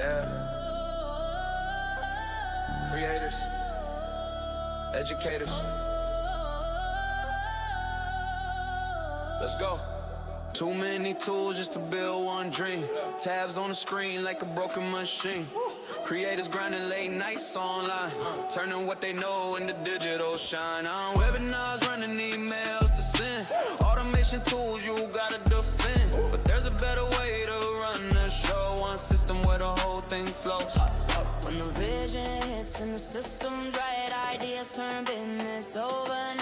Yeah. Creators, educators. Let's go. Too many tools just to build one dream. Tabs on the screen like a broken machine. Creators grinding late nights online, turning what they know into digital shine. On webinars, running emails to send. Automation tools you gotta defend. But there's a better way to run the show. One system where the whole thing flows. When the vision hits and the system's right, ideas turn business overnight.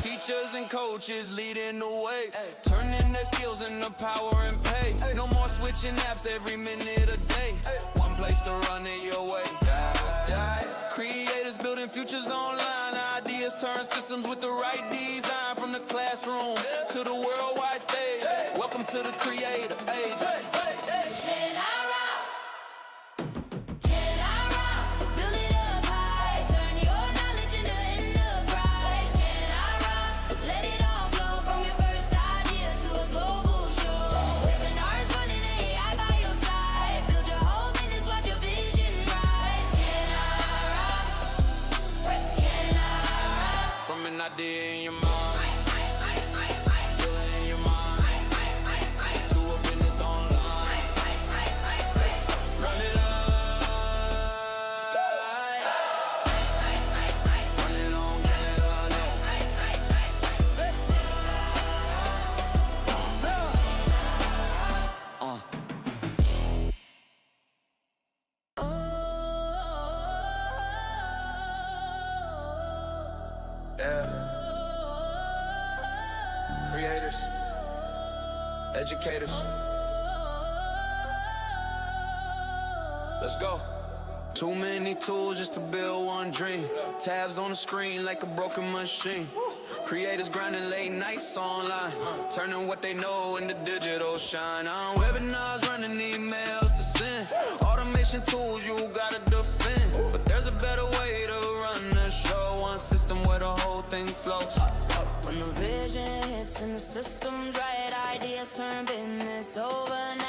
Teachers and coaches leading the way, turning their skills into power and pay. No more switching apps every minute a day. One place to run it your way. Creators building futures online. Ideas turn systems with the right design. From the classroom to the worldwide stage. Welcome to the creator age. Idea in your mind, feel it in your mind, to a business online, run it up, run it on, yeah. Creators, educators. Let's go. Too many tools just to build one dream. Tabs on the screen like a broken machine. Creators grinding late nights online, turning what they know into digital shine. On webinars, running emails to send. Automation tools you gotta defend. But there's a better way to run the show. One system where the whole thing flows. When the vision hits and the system's right, ideas turn business overnight.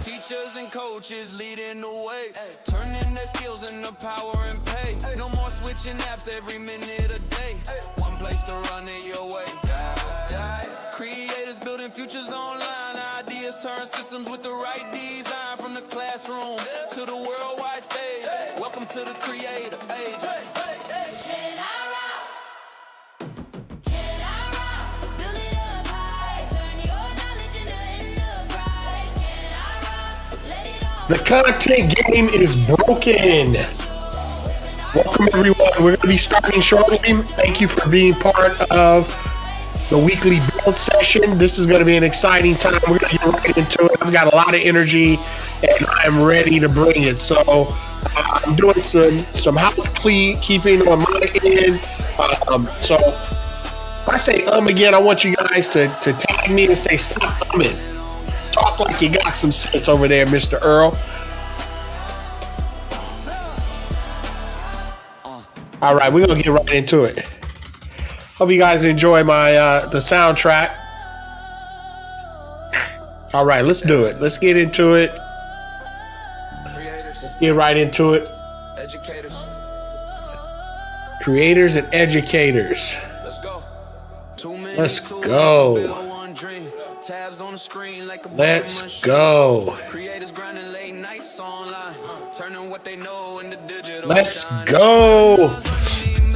Teachers and coaches leading the way, turning their skills into power and pay. No more switching apps every minute a day. One place to run it your way. Creators building futures online. Ideas turn systems with the right design. From the classroom to the worldwide stage. Welcome to the creator age. The content game is broken. Welcome everyone. We're going to be starting shortly. Thank you for being part of the weekly build session. This is going to be an exciting time. We're going to get right into it. I've got a lot of energy and I'm ready to bring it. So I'm doing some housekeeping on my end. So if I say again, I want you guys to tag me and say stop umming. Talk like you got some sense over there, Mr. Earl. All right, we're gonna get right into it. Hope you guys enjoy my the soundtrack. All right, let's do it. Let's get into it. Let's get right into it. Educators. Creators and educators. Let's go. Let's go. Tabs on the screen like a Let's go. Creators grinding late nights online, turning what they know into digital. Let's go.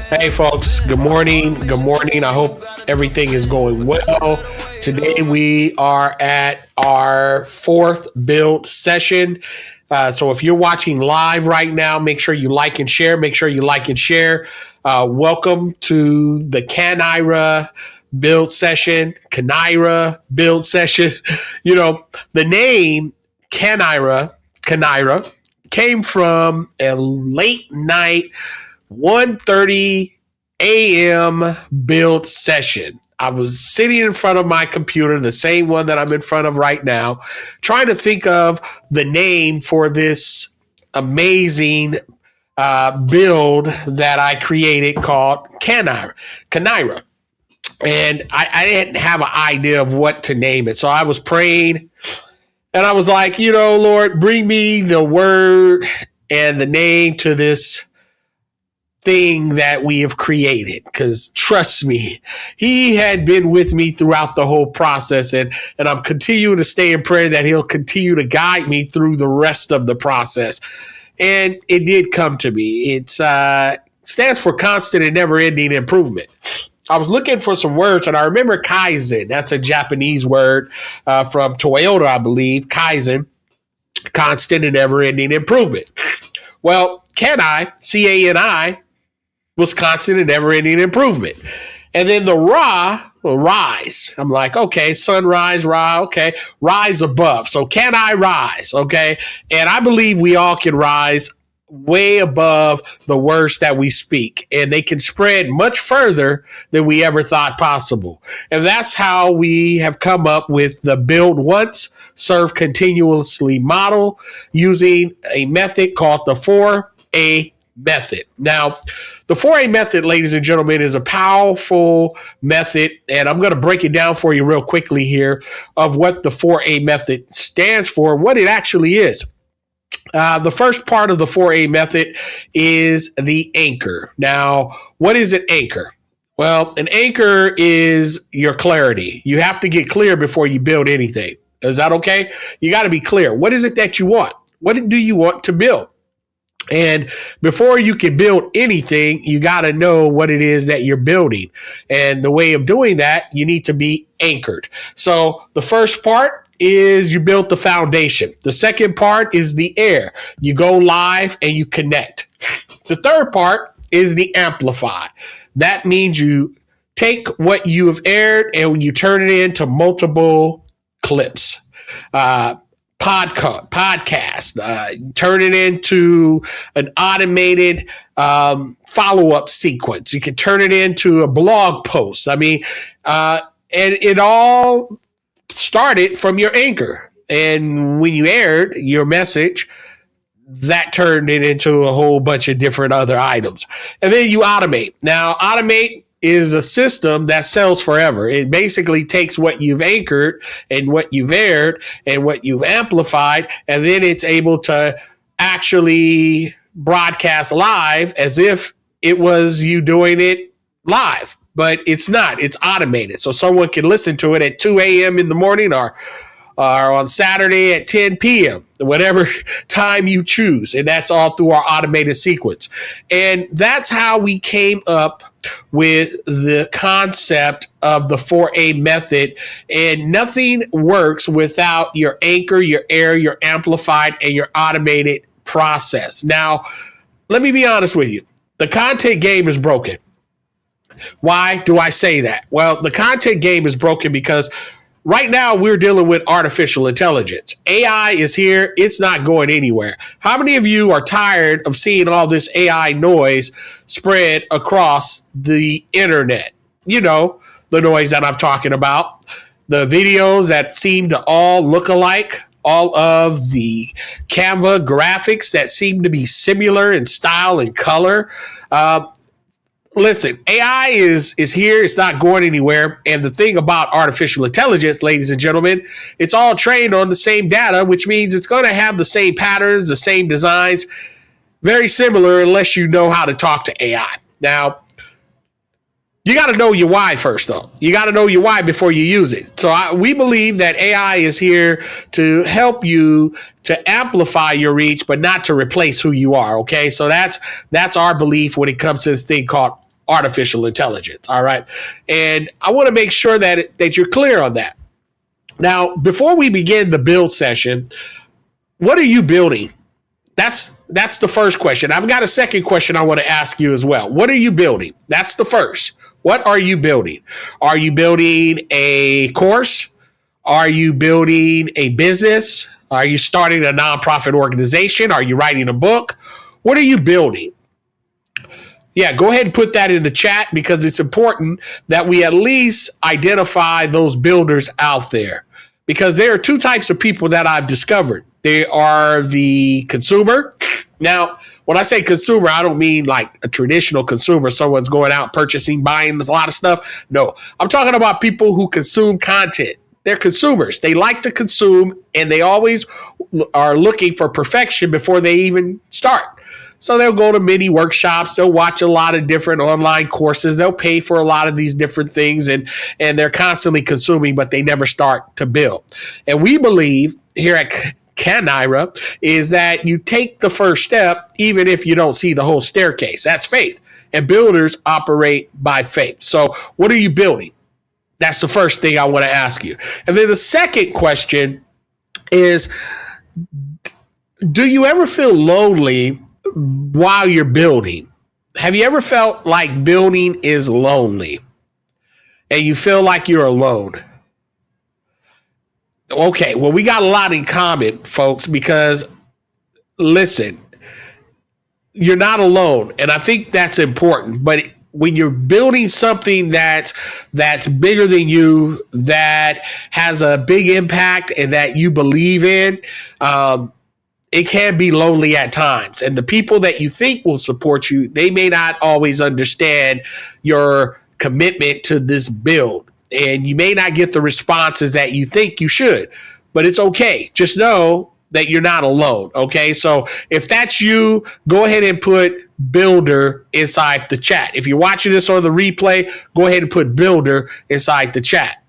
Hey folks, good morning. Good morning. I hope Everything is going well. Today we are at our 4th build session. So if you're watching live right now, make sure you like and share. Welcome to the Canira build session. You know, the name Canira came from a late night 1:30 a.m. build session. I was sitting in front of my computer, the same one that I'm in front of right now, trying to think of the name for this amazing build that I created called Canira. And I didn't have an idea of what to name it. So I was praying and I was like, you know, Lord, bring me the word and the name to this thing that we have created, because trust me, he had been with me throughout the whole process, and I'm continuing to stay in prayer that he'll continue to guide me through the rest of the process. And it did come to me. It stands for constant and never-ending improvement. I was looking for some words, and I remember Kaizen. That's a Japanese word from Toyota, I believe. Kaizen, constant and never-ending improvement. Well, C-A-N-I, was constant and never-ending improvement. And then the rise. I'm like, okay, sunrise, rise above. So can I rise? Okay. And I believe we all can rise way above the words that we speak, and they can spread much further than we ever thought possible. And that's how we have come up with the build once, serve continuously model, using a method called the 4A method. Now, the 4A method, ladies and gentlemen, is a powerful method, and I'm going to break it down for you real quickly here of what the 4A method stands for, what it actually is. The first part of the 4A method is the anchor. Now, what is an anchor? Well, an anchor is your clarity. You have to get clear before you build anything. Is that okay? You got to be clear. What is it that you want? What do you want to build? And before you can build anything, you got to know what it is that you're building. And the way of doing that, you need to be anchored. So the first part is you build the foundation. The second part is the air. You go live and you connect. The third part is the amplify. That means you take what you have aired and you turn it into multiple clips. Podcast, turn it into an automated follow-up sequence. You can turn it into a blog post. I mean, and it all started from your anchor. And when you aired your message, that turned it into a whole bunch of different other items. And then you automate. Now, automate is a system that sells forever. It basically takes what you've anchored and what you've aired and what you've amplified, and then it's able to actually broadcast live as if it was you doing it live. But it's not. It's automated. So someone can listen to it at 2 a.m. in the morning or on Saturday at 10 p.m., whatever time you choose. And that's all through our automated sequence. And that's how we came up with the concept of the 4A method. And nothing works without your anchor, your air, your amplified, and your automated process. Now, let me be honest with you. The content game is broken. Why do I say that? Well, the content game is broken because right now, we're dealing with artificial intelligence. AI is here. It's not going anywhere. How many of you are tired of seeing all this AI noise spread across the internet? You know, the noise that I'm talking about. The videos that seem to all look alike. All of the Canva graphics that seem to be similar in style and color. Listen, AI is here. It's not going anywhere. And the thing about artificial intelligence, ladies and gentlemen, it's all trained on the same data, which means it's going to have the same patterns, the same designs, very similar unless you know how to talk to AI. Now, you got to know your why first, though. You got to know your why before you use it. So we believe that AI is here to help you to amplify your reach, but not to replace who you are. Okay, so that's our belief when it comes to this thing called artificial intelligence. All right. And I want to make sure that you're clear on that. Now, before we begin the build session, what are you building? That's the first question. I've got a second question I want to ask you as well. What are you building? That's the first. What are you building? Are you building a course? Are you building a business? Are you starting a nonprofit organization? Are you writing a book? What are you building? Yeah, go ahead and put that in the chat because it's important that we at least identify those builders out there, because there are two types of people that I've discovered. They are the consumer. Now, when I say consumer, I don't mean like a traditional consumer. Someone's going out purchasing, buying a lot of stuff. No, I'm talking about people who consume content. They're consumers. They like to consume, and they always are looking for perfection before they even start. So they'll go to mini workshops. They'll watch a lot of different online courses. They'll pay for a lot of these different things, and they're constantly consuming, but they never start to build. And we believe here at Canira is that you take the first step, even if you don't see the whole staircase. That's faith. And builders operate by faith. So what are you building? That's the first thing I want to ask you. And then the second question is, do you ever feel lonely while you're building? Have you ever felt like building is lonely and you feel like you're alone? Okay, well, we got a lot in common, folks, because listen, you're not alone. And I think that's important. But when you're building something that's bigger than you, that has a big impact and that you believe in, it can be lonely at times. And the people that you think will support you, they may not always understand your commitment to this build. And you may not get the responses that you think you should, but it's okay. Just know that you're not alone. Okay. So if that's you, go ahead and put builder inside the chat. If you're watching this on the replay, go ahead and put builder inside the chat.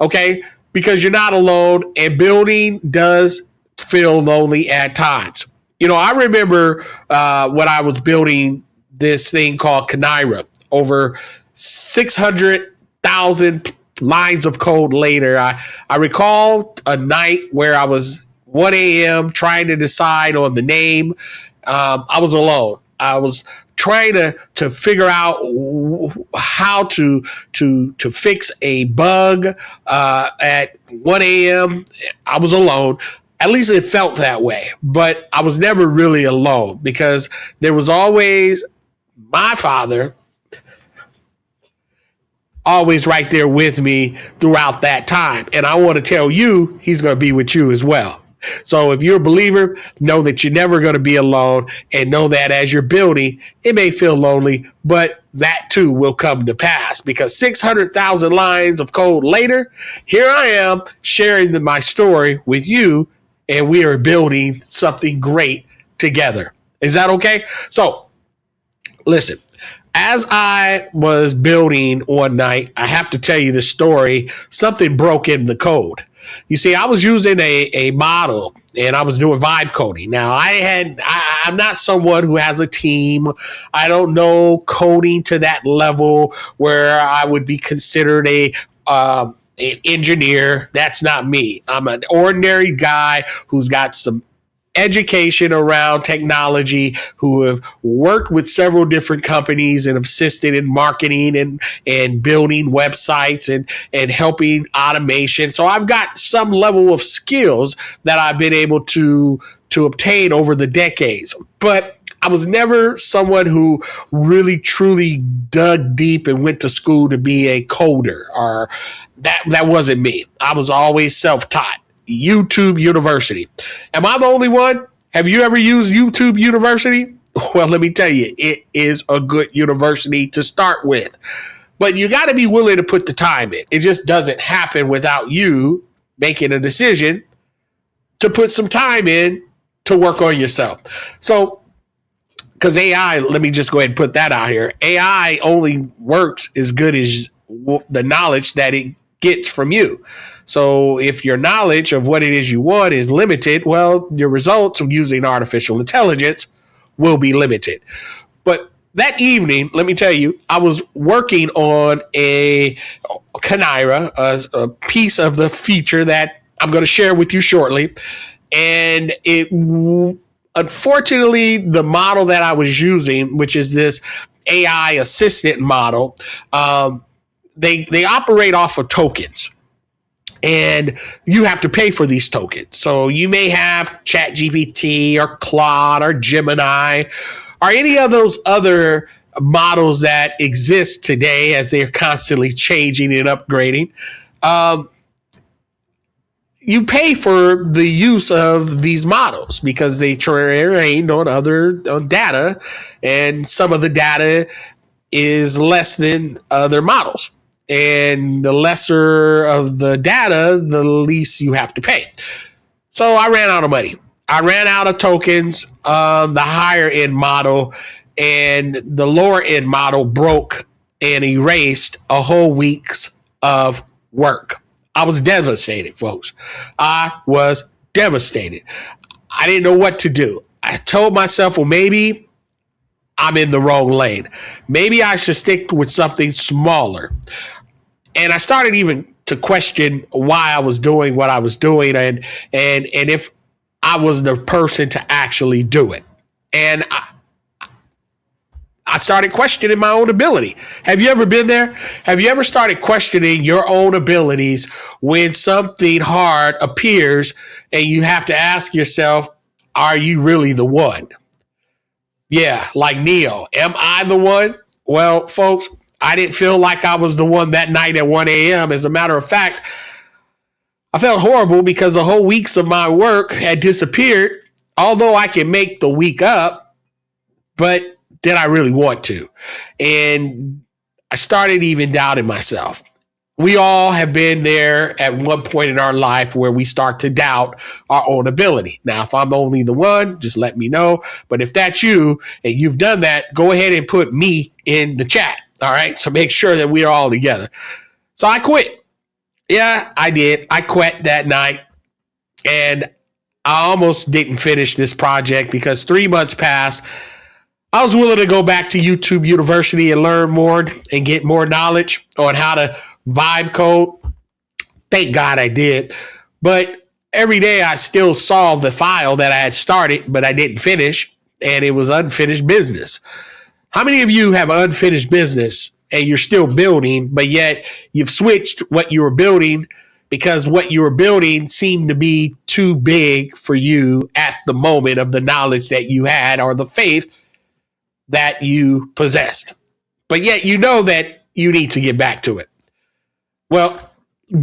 Okay. Because you're not alone, and building does feel lonely at times. You know, I remember when I was building this thing called Canira, over 600,000 lines of code later. I recall a night where I was 1 a.m. trying to decide on the name. I was alone. I was trying to figure out how to fix a bug at 1 a.m. I was alone. At least it felt that way, but I was never really alone because there was always my father always right there with me throughout that time. And I want to tell you, he's going to be with you as well. So if you're a believer, know that you're never going to be alone, and know that as you're building, it may feel lonely, but that too will come to pass, because 600,000 lines of code later, here I am sharing my story with you, and we are building something great together. Is that okay? So listen, as I was building one night, I have to tell you the story. Something broke in the code. You see, I was using a model, and I was doing vibe coding. Now, I'm not someone who has a team. I don't know coding to that level where I would be considered an engineer. That's not me. I'm an ordinary guy who's got some education around technology, who have worked with several different companies and have assisted in marketing and building websites and helping automation. So I've got some level of skills that I've been able to obtain over the decades. But I was never someone who really truly dug deep and went to school to be a coder, or that wasn't me. I was always self-taught. YouTube University. Am I the only one? Have you ever used YouTube University? Well, let me tell you, it is a good university to start with. But you got to be willing to put the time in. It just doesn't happen without you making a decision to put some time in to work on yourself. So, because AI, let me just go ahead and put that out here. AI only works as good as the knowledge that it gets from you. So if your knowledge of what it is you want is limited, well, your results of using artificial intelligence will be limited. But that evening, let me tell you, I was working on a Canira, a piece of the feature that I'm going to share with you shortly. And unfortunately, the model that I was using, which is this AI assistant model, they operate off of tokens. And you have to pay for these tokens. So you may have ChatGPT or Claude or Gemini or any of those other models that exist today as they're constantly changing and upgrading. You pay for the use of these models because they trained on on data, and some of the data is less than other models. And the lesser of the data, the least you have to pay. So I ran out of money. I ran out of tokens on the higher end model, and the lower end model broke and erased a whole week's of work. I was devastated, folks. I was devastated. I didn't know what to do. I told myself, well, maybe I'm in the wrong lane. Maybe I should stick with something smaller. And I started even to question why I was doing what I was doing and if I was the person to actually do it. And I started questioning my own ability. Have you ever been there? Have you ever started questioning your own abilities when something hard appears and you have to ask yourself, are you really the one? Yeah, like Neo. Am I the one? Well, folks, I didn't feel like I was the one that night at 1 a.m. As a matter of fact, I felt horrible because the whole weeks of my work had disappeared, although I can make the week up, but did I really want to? And I started even doubting myself. We all have been there at one point in our life where we start to doubt our own ability. Now, if I'm only the one, just let me know. But if that's you and you've done that, go ahead and put me in the chat. All right. So make sure that we're all together. So I quit. Yeah, I did. I quit that night. And I almost didn't finish this project because 3 months passed. I was willing to go back to YouTube University and learn more and get more knowledge on how to vibe code. Thank God I did. But every day I still saw the file that I had started, but I didn't finish, and it was unfinished business. How many of you have unfinished business and you're still building, but yet you've switched what you were building because what you were building seemed to be too big for you at the moment of the knowledge that you had or the faith that you possessed, but yet you know that you need to get back to it. Well,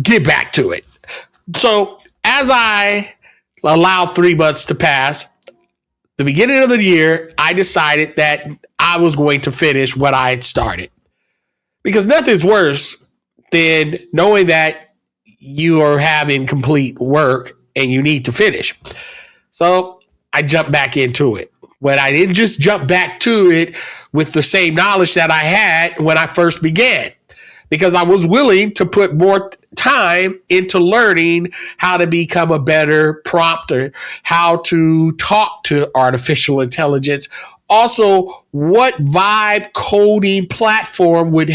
get back to it. So as I allowed 3 months to pass, the beginning of the year, I decided that I was going to finish what I had started, because nothing's worse than knowing that you are having complete work and you need to finish. So I jumped back into it. But I didn't just jump back to it with the same knowledge that I had when I first began, because I was willing to put more time into learning how to become a better prompter, how to talk to artificial intelligence. Also, what vibe coding platform would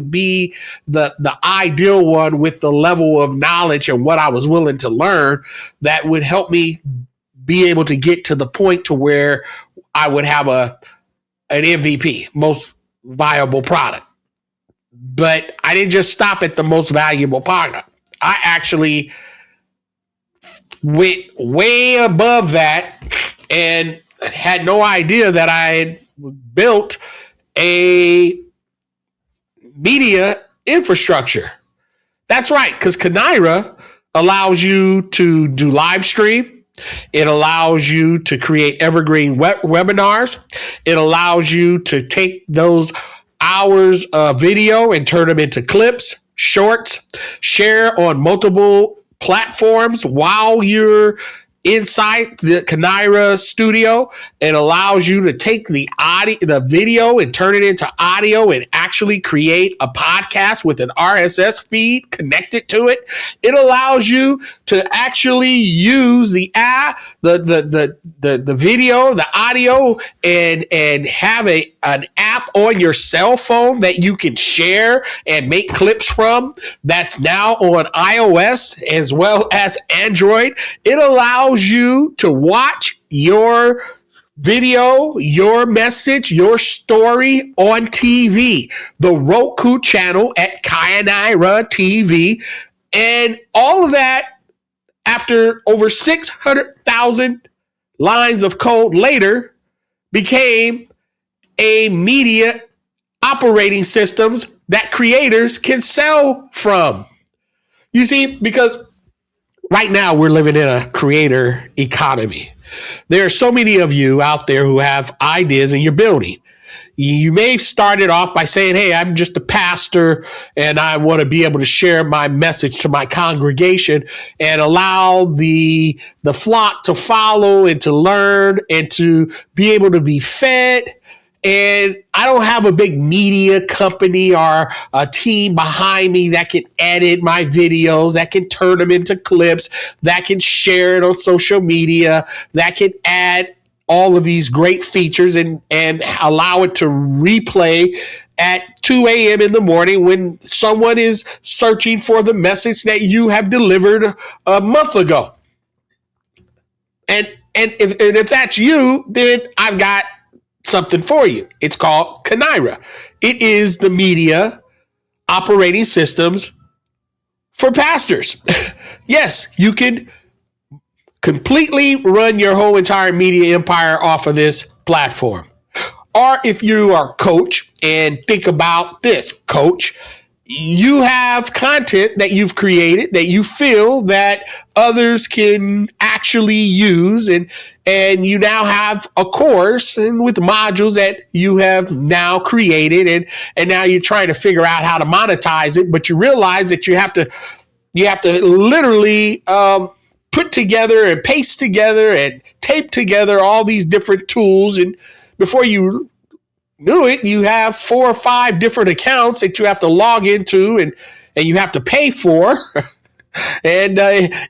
be the ideal one with the level of knowledge and what I was willing to learn that would help me be able to get to the point to where I would have an MVP, most valuable product. But I didn't just stop at the most valuable product. I actually went way above that and had no idea that I had built a media infrastructure. That's right, because Canira allows you to do live stream. It allows you to create evergreen webinars. It allows you to take those hours of video and turn them into clips, shorts, share on multiple platforms while you're inside the Canira studio. It allows you to take the video and turn it into audio and actually actually create a podcast with an RSS feed connected to it. It allows you to actually use the app, the video, the audio, and have an app on your cell phone that you can share and make clips from. That's now on iOS as well as Android. It allows you to watch your video, your message, your story on TV, the Roku channel at Canira TV, and all of that after over 600,000 lines of code later became a media operating systems that creators can sell from. You see, because right now we're living in a creator economy. There are so many of you out there who have ideas and you're building. You may have started off by saying, hey, I'm just a pastor and I want to be able to share my message to my congregation and allow the flock to follow and to learn and to be able to be fed. And I don't have a big media company or a team behind me that can edit my videos, that can turn them into clips, that can share it on social media, that can add all of these great features and allow it to replay at 2 a.m. in the morning when someone is searching for the message that you have delivered a month ago. And if that's you, then I've got something for you. It's called Canira. It is the media operating systems for pastors. Yes, you can completely run your whole entire media empire off of this platform. Or if you are a coach and think about this, coach, you have content that you've created that you feel that others can actually use, and you now have a course and with modules that you have now created, and now you're trying to figure out how to monetize it, but you realize that you have to literally put together and paste together and tape together all these different tools, and before you knew it, you have 4 or 5 different accounts that you have to log into and you have to pay for. And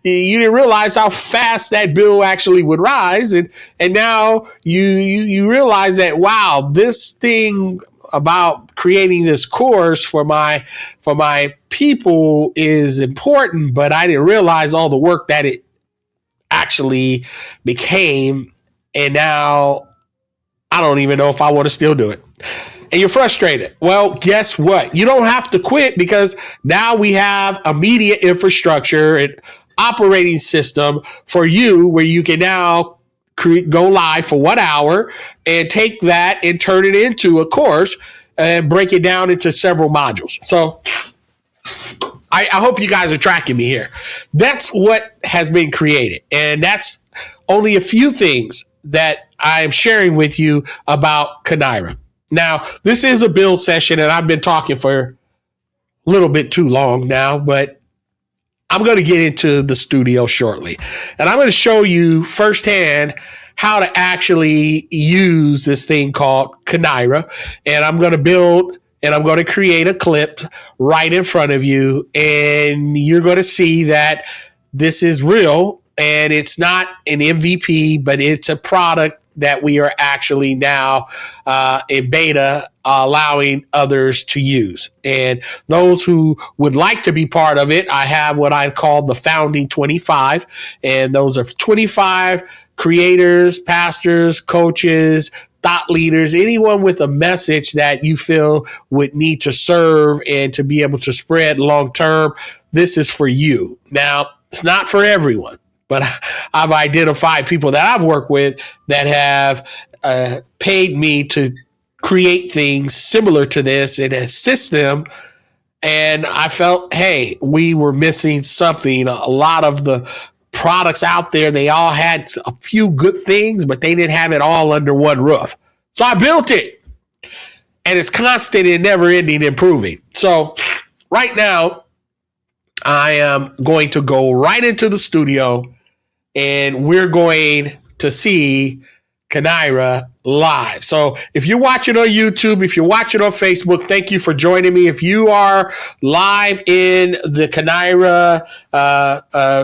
you didn't realize how fast that bill actually would rise. And now you realize that, wow, this thing about creating this course for my people is important, but I didn't realize all the work that it actually became. And now I don't even know if I want to still do it. And you're frustrated. Well, guess what? You don't have to quit, because now we have a media infrastructure and operating system for you where you can now go live for 1 hour and take that and turn it into a course and break it down into several modules. So I hope you guys are tracking me here. That's what has been created. And that's only a few things that I'm sharing with you about Canira. Now, this is a build session, and I've been talking for a little bit too long now, but I'm going to get into the studio shortly. And I'm going to show you firsthand how to actually use this thing called Canira. And I'm going to build and I'm going to create a clip right in front of you. And you're going to see that this is real. And it's not an MVP, but it's a product that we are actually now in beta allowing others to use. And those who would like to be part of it, I have what I call the Founding 25. And those are 25 creators, pastors, coaches, thought leaders, anyone with a message that you feel would need to serve and to be able to spread long term. This is for you. Now, it's not for everyone. But I've identified people that I've worked with that have paid me to create things similar to this and assist them. And I felt, hey, we were missing something. A lot of the products out there, they all had a few good things, but they didn't have it all under one roof. So I built it. And it's constant and never ending improving. So right now, I am going to go right into the studio and we're going to see Canira live. So if you're watching on YouTube, if you're watching on Facebook, thank you for joining me. If you are live in the Canira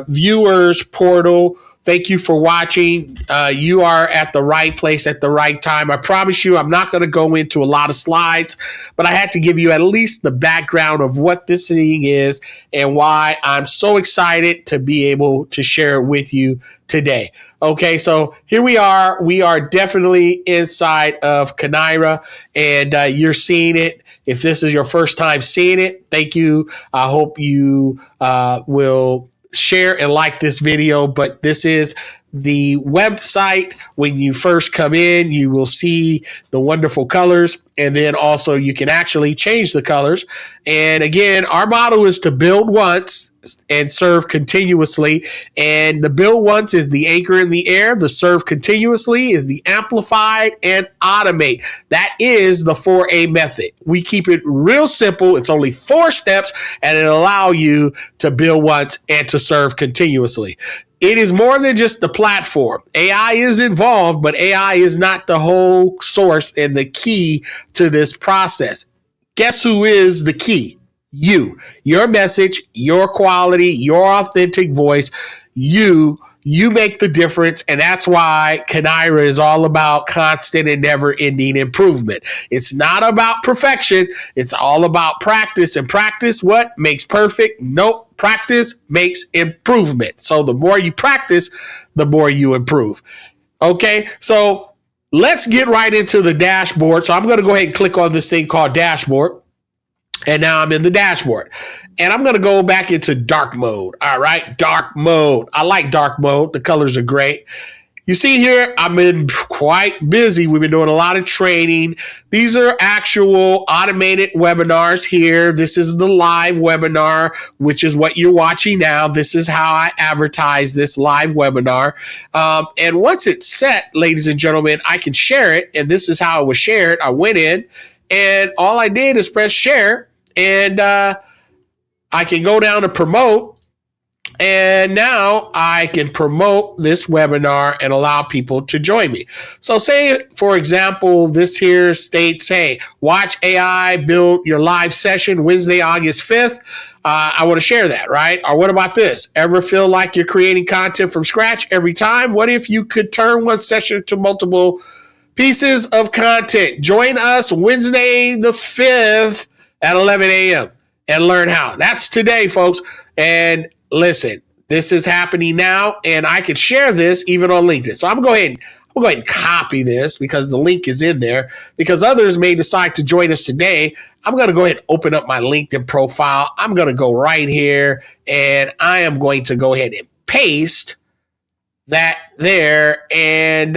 viewers portal, thank you for watching. You are at the right place at the right time. I promise you, I'm not going to go into a lot of slides, but I had to give you at least the background of what this thing is and why I'm so excited to be able to share it with you today. Okay, so here we are. We are definitely inside of Canira, and you're seeing it. If this is your first time seeing it, thank you. I hope you will share and like this video, but this is the website. When you first come in, you will see the wonderful colors, and then also you can actually change the colors. And again, our motto is to build once and serve continuously. And the build once is the anchor in the air. The serve continuously is the amplify and automate. That is the 4A method. We keep it real simple. It's only 4 steps, and it'll allow you to build once and to serve continuously. It is more than just the platform. AI is involved, but AI is not the whole source and the key to this process. Guess who is the key? You, your message, your quality, your authentic voice. You make the difference, and that's why Canira is all about constant and never-ending improvement. It's not about perfection. It's all about practice, and practice what makes perfect? Nope. Practice makes improvement. So the more you practice, the more you improve. Okay, so let's get right into the dashboard. So I'm going to go ahead and click on this thing called dashboard. And now I'm in the dashboard, and I'm going to go back into dark mode. All right, dark mode. I like dark mode. The colors are great. You see here, I've been quite busy. We've been doing a lot of training. These are actual automated webinars here. This is the live webinar, which is what you're watching now. This is how I advertise this live webinar. And once it's set, ladies and gentlemen, I can share it. And this is how it was shared. I went in, and all I did is press share. And I can go down to promote, and now I can promote this webinar and allow people to join me. So say, for example, this here states, hey, watch AI build your live session Wednesday, August 5th. I want to share that, right? Or what about this? Ever feel like you're creating content from scratch every time? What if you could turn one session to multiple pieces of content? Join us Wednesday the 5th at 11 a.m. and learn how. That's today, folks. And listen, this is happening now, and I can share this even on LinkedIn. So I'm going to go ahead and copy this because the link is in there, because others may decide to join us today. I'm going to go ahead and open up my LinkedIn profile. I'm going to go right here, and I am going to go ahead and paste that there and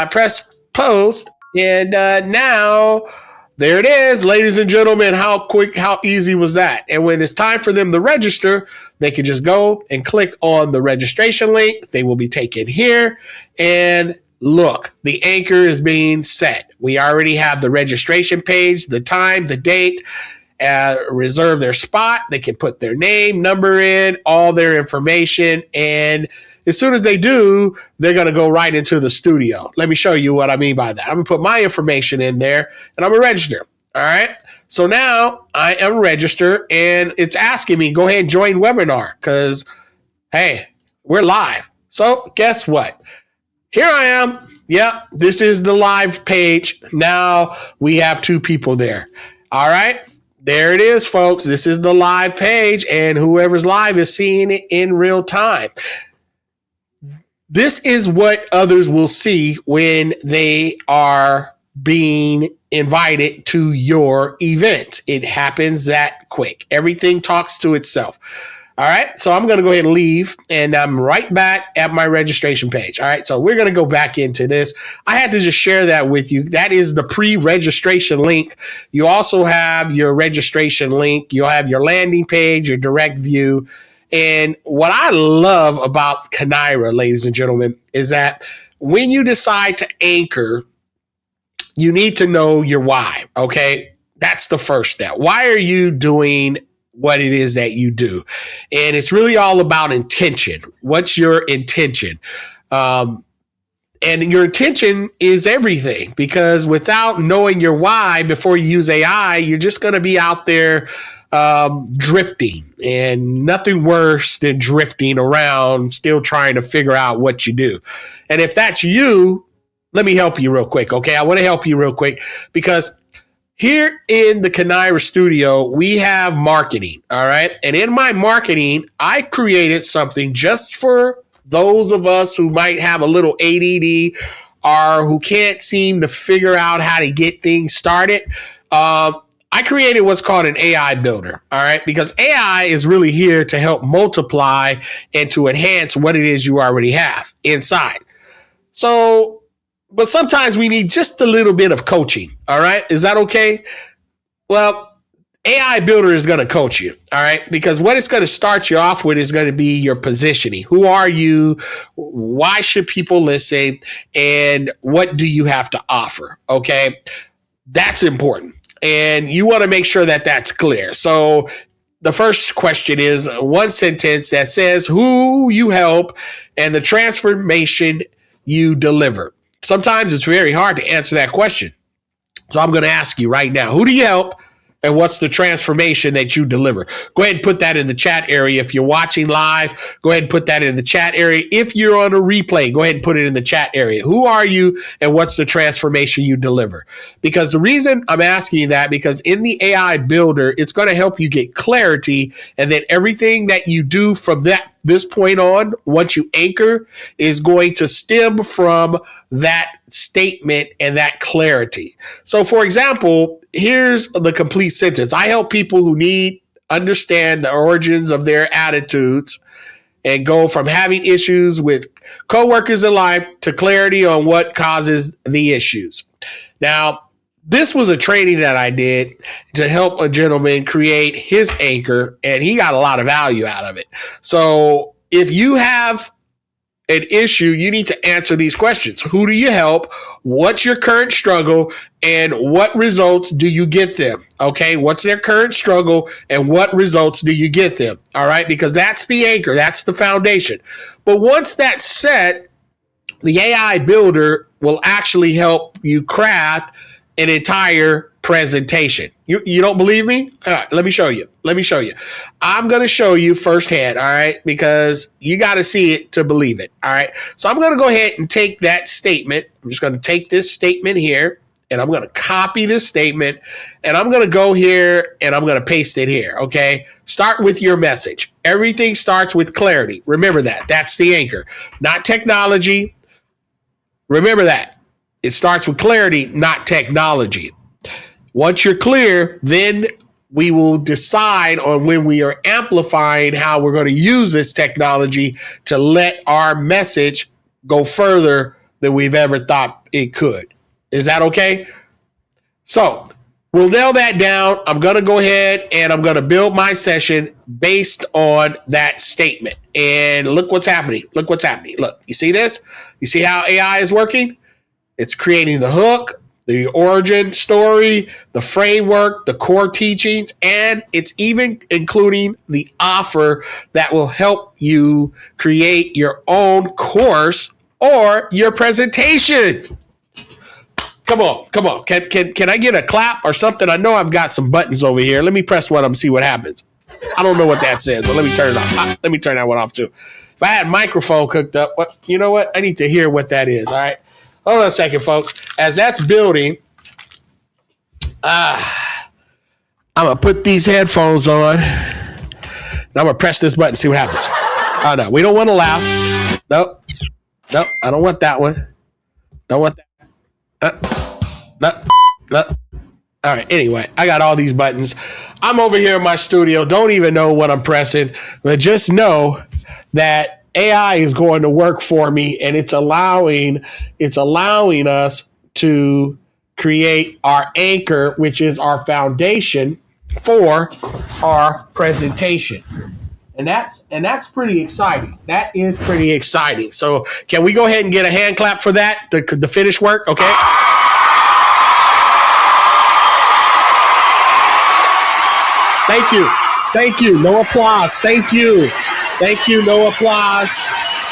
press post. And now there it is, ladies and gentlemen. How quick, how easy was that? And when it's time for them to register, they can just go and click on the registration link. They will be taken here. And look, the anchor is being set. We already have the registration page, the time, the date, reserve their spot. They can put their name, number in, all their information. And as soon as they do, they're going to go right into the studio. Let me show you what I mean by that. I'm going to put my information in there, and I'm going to register. All right. So now I am registered, and it's asking me, go ahead and join webinar because, hey, we're live. So guess what? Here I am. Yep, this is the live page. Now we have 2 people there. All right. There it is, folks. This is the live page, and whoever's live is seeing it in real time. This is what others will see when they are being invited to your event. It happens that quick. Everything talks to itself. All right. So I'm going to go ahead and leave, and I'm right back at my registration page. All right. So we're going to go back into this. I had to just share that with you. That is the pre-registration link. You also have your registration link. You'll have your landing page, your direct view. And what I love about Canira, ladies and gentlemen, is that when you decide to anchor, you need to know your why, okay? That's the first step. Why are you doing what it is that you do? And it's really all about intention. What's your intention? And your intention is everything, because without knowing your why before you use AI, you're just going to be out there drifting, and nothing worse than drifting around still trying to figure out what you do. And if that's you, let me help you real quick. Okay. I want to help you real quick, because here in the Canira studio, we have marketing. All right. And in my marketing, I created something just for those of us who might have a little ADD or who can't seem to figure out how to get things started. I created what's called an AI builder. All right. Because AI is really here to help multiply and to enhance what it is you already have inside. So, but sometimes we need just a little bit of coaching. All right. Is that okay? Well, AI Builder is going to coach you. All right. Because what it's going to start you off with is going to be your positioning. Who are you? Why should people listen? And what do you have to offer? Okay. That's important. And you want to make sure that that's clear. So the first question is one sentence that says who you help and the transformation you deliver. Sometimes it's very hard to answer that question. So I'm going to ask you right now, who do you help and what's the transformation that you deliver? Go ahead and put that in the chat area. If you're watching live, go ahead and put that in the chat area. If you're on a replay, go ahead and put it in the chat area. Who are you and what's the transformation you deliver? Because the reason I'm asking you that, because in the AI builder, it's going to help you get clarity, and then everything that you do from this point on, once you anchor, is going to stem from that statement and that clarity. So for example, here's the complete sentence. I help people who understand the origins of their attitudes and go from having issues with coworkers in life to clarity on what causes the issues. Now, this was a training that I did to help a gentleman create his anchor, and he got a lot of value out of it. So if you have an issue, you need to answer these questions. Who do you help? What's your current struggle? And what results do you get them? Okay. What's their current struggle and what results do you get them? All right. Because that's the anchor. That's the foundation. But once that's set, the AI builder will actually help you craft an entire presentation. You don't believe me? All right, let me show you. I'm going to show you firsthand, all right, because you got to see it to believe it, all right? So I'm going to go ahead and take that statement. I'm just going to take this statement here, and I'm going to copy this statement, and I'm going to go here, and I'm going to paste it here, okay? Start with your message. Everything starts with clarity. Remember that. That's the anchor, not technology. Remember that. It starts with clarity, not technology. Once you're clear, then we will decide on when we are amplifying how we're going to use this technology to let our message go further than we've ever thought it could. Is that okay? So we'll nail that down. I'm going to go ahead and I'm going to build my session based on that statement. And look what's happening. Look, you see this? You see how AI is working? It's creating the hook, the origin story, the framework, the core teachings, and it's even including the offer that will help you create your own course or your presentation. Come on. Can I get a clap or something? I know I've got some buttons over here. Let me press one of them, see what happens. I don't know what that says, but let me turn it off. Let me turn that one off too. If I had a microphone cooked up, you know what? I need to hear what that is, all right? Hold on a second, folks. As that's building, I'm going to put these headphones on. And I'm going to press this button, see what happens. Oh, no. We don't want to laugh. Nope. I don't want that one. Don't want that. No. All right. Anyway, I got all these buttons. I'm over here in my studio. Don't even know what I'm pressing. But just know that AI is going to work for me, and it's allowing us to create our anchor, which is our foundation for our presentation. And that's pretty exciting. That is pretty exciting. So can we go ahead and get a hand clap for that? The finished work, okay? Thank you. No applause. Thank you. No applause.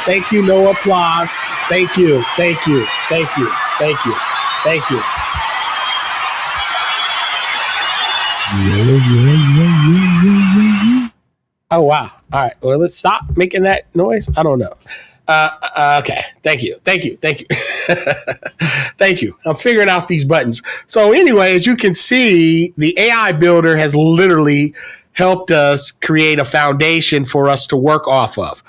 Thank you. No applause. Thank you. Thank you. Thank you. Thank you. Thank you. Oh, wow. All right. Well, let's stop making that noise. I don't know. Okay. Thank you. Thank you. Thank you. Thank you. I'm figuring out these buttons. So anyway, as you can see, the AI builder has literally helped us create a foundation for us to work off of.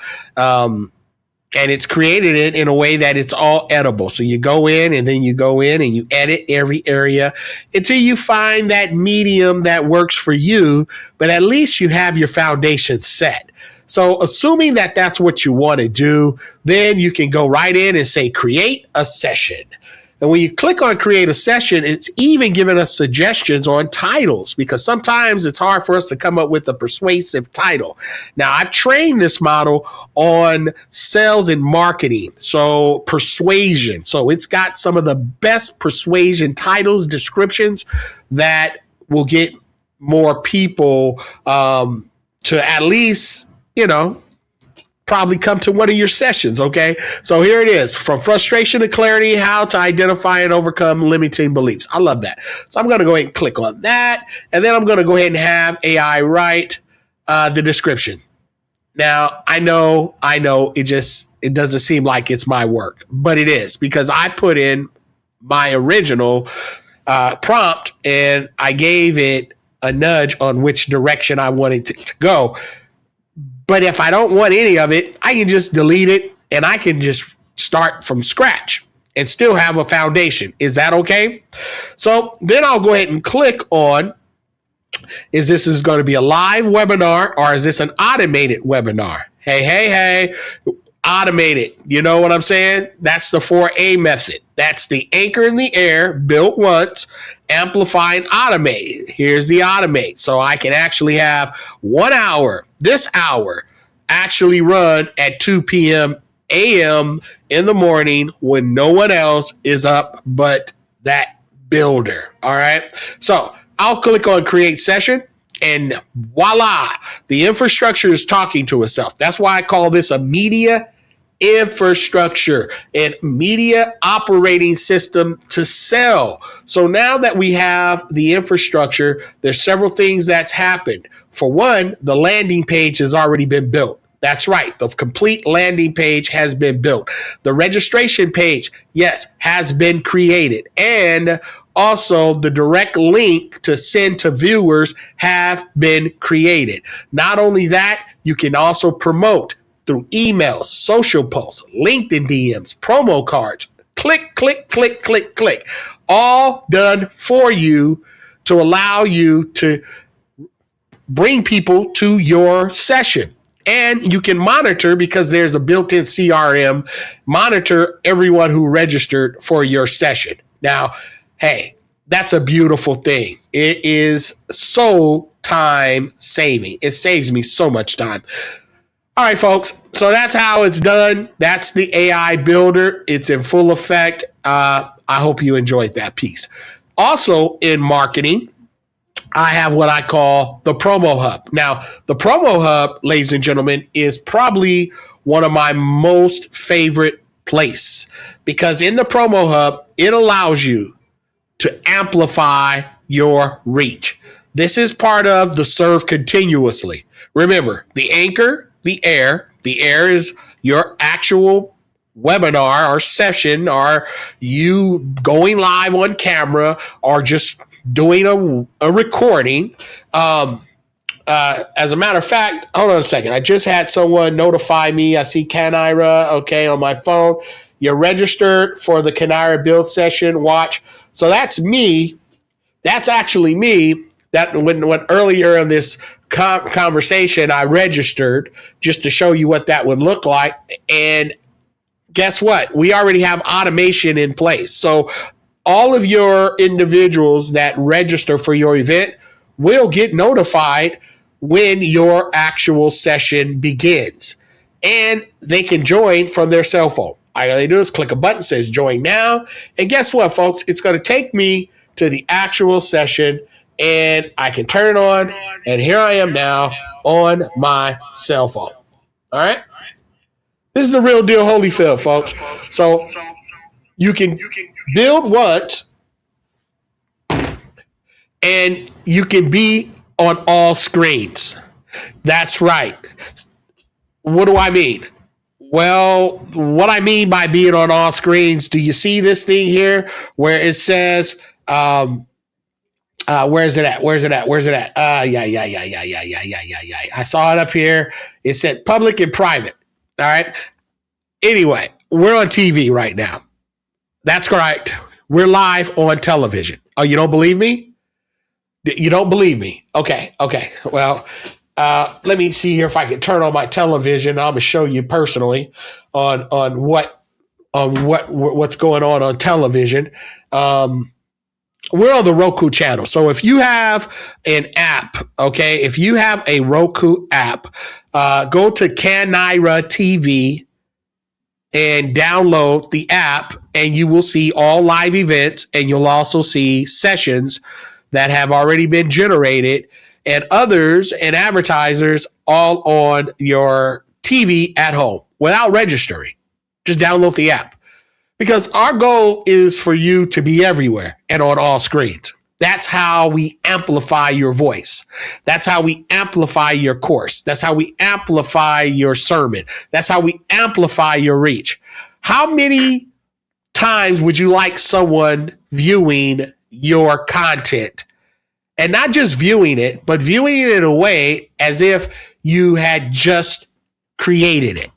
And it's created it in a way that it's all edible. So you go in and then you go in and you edit every area until you find that medium that works for you, but at least you have your foundation set. So assuming that that's what you want to do, then you can go right in and say, create a session. And when you click on create a session, it's even giving us suggestions on titles because sometimes it's hard for us to come up with a persuasive title. Now, I've trained this model on sales and marketing, so persuasion. So it's got some of the best persuasion titles, descriptions that will get more people to at least, probably come to one of your sessions, okay? So here it is, from frustration to clarity, how to identify and overcome limiting beliefs. I love that. So I'm going to go ahead and click on that, and then I'm going to go ahead and have AI write the description. Now, I know, it doesn't seem like it's my work, but it is because I put in my original prompt, and I gave it a nudge on which direction I wanted to go. But if I don't want any of it, I can just delete it and I can just start from scratch and still have a foundation. Is that okay? So then I'll go ahead and click on, is this going to be a live webinar or is this an automated webinar? Hey, automated. You know what I'm saying? That's the 4A method. That's the anchor in the air, built once, amplify and automate. Here's the automate. So I can actually have 1 hour, this hour, actually run at 2 p.m. a.m. in the morning when no one else is up but that builder. All right. So I'll click on create session. And voila, the infrastructure is talking to itself. That's why I call this a media infrastructure and media operating system to sell. So now that we have the infrastructure, there's several things that's happened. For one, the landing page has already been built. That's right. The complete landing page has been built. The registration page, yes, has been created. And also the direct link to send to viewers have been created. Not only that, you can also promote through emails, social posts, LinkedIn DMs, promo cards, click, click, click, click, click, all done for you to allow you to bring people to your session. And you can monitor, because there's a built-in CRM, monitor everyone who registered for your session. Now, hey, that's a beautiful thing. It is so time saving. It saves me so much time. All right, folks. So that's how it's done. That's the AI builder. It's in full effect. I hope you enjoyed that piece. Also in marketing, I have what I call the Promo Hub. Now, the Promo Hub, ladies and gentlemen, is probably one of my most favorite place because in the Promo Hub, it allows you to amplify your reach. This is part of the serve continuously. Remember, the anchor, the air is your actual webinar or session, or you going live on camera, or just doing a recording. As a matter of fact, hold on a second. I just had someone notify me. I see Canira, okay, on my phone. You're registered for the Canira build session. Watch. So that's me. That's actually me. That when earlier in this conversation, I registered just to show you what that would look like. And guess what? We already have automation in place. So all of your individuals that register for your event will get notified when your actual session begins. And they can join from their cell phone. All they do is click a button that says join now. And guess what, folks? It's going to take me to the actual session, and I can turn it on. And here I am now on my cell phone. All right. This is the real deal Holyfield, folks. So you can build once and you can be on all screens. That's right. What do I mean? Well, what I mean by being on all screens, do you see this thing here where it says, where's it at? Yeah. I saw it up here. It said public and private. All right. Anyway, we're on TV right now. That's correct. We're live on television. Oh, you don't believe me? You don't believe me? Okay. Well, let me see here if I can turn on my television. I'm gonna show you personally on what's going on television. We're on the Roku channel. So if you have an app, okay, if you have a Roku app, go to Canira TV and download the app, and you will see all live events, and you'll also see sessions that have already been generated and others and advertisers all on your TV at home without registering. Just download the app. Because our goal is for you to be everywhere and on all screens. That's how we amplify your voice. That's how we amplify your course. That's how we amplify your sermon. That's how we amplify your reach. How many times would you like someone viewing your content? And not just viewing it, but viewing it in a way as if you had just created it.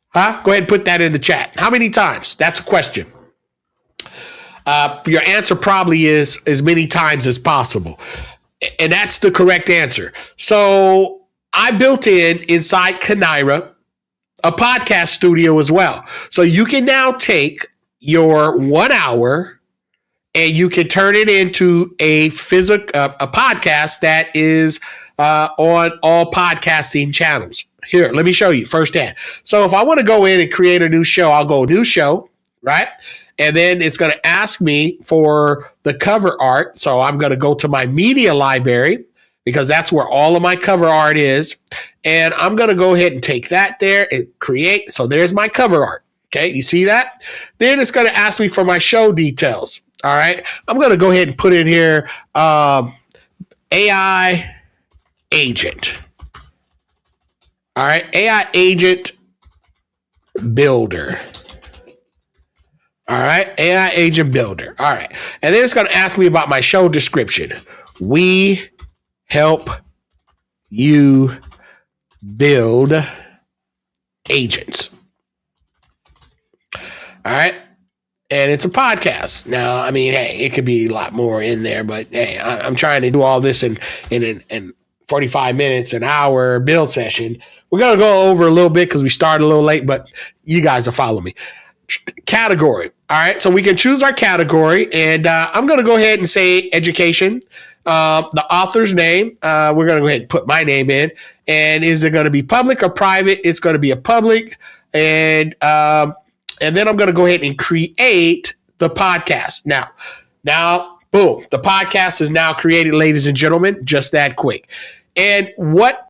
Huh? Go ahead and put that in the chat. How many times? That's a question. Your answer probably is as many times as possible. And that's the correct answer. So I built inside Canira a podcast studio as well. So you can now take your 1 hour and you can turn it into a podcast that is on all podcasting channels. Here, let me show you firsthand. So if I want to go in and create a new show, I'll go new show, right? And then it's going to ask me for the cover art. So I'm going to go to my media library because that's where all of my cover art is. And I'm going to go ahead and take that there and create. So there's my cover art. Okay, you see that? Then it's going to ask me for my show details. All right, I'm going to go ahead and put in here AI agent. All right, AI agent builder. All right, AI agent builder. All right, and then it's going to ask me about my show description. We help you build agents. All right, and it's a podcast. Now, I mean, hey, it could be a lot more in there, but hey, I'm trying to do all this in 45 minutes, an hour build session. We're going to go over a little bit because we started a little late, but you guys will follow me. Category. All right. So we can choose our category, and I'm going to go ahead and say education. The author's name. We're going to go ahead and put my name in. And is it going to be public or private? It's going to be a public. And then I'm going to go ahead and create the podcast. Now, boom. The podcast is now created, ladies and gentlemen, just that quick. And what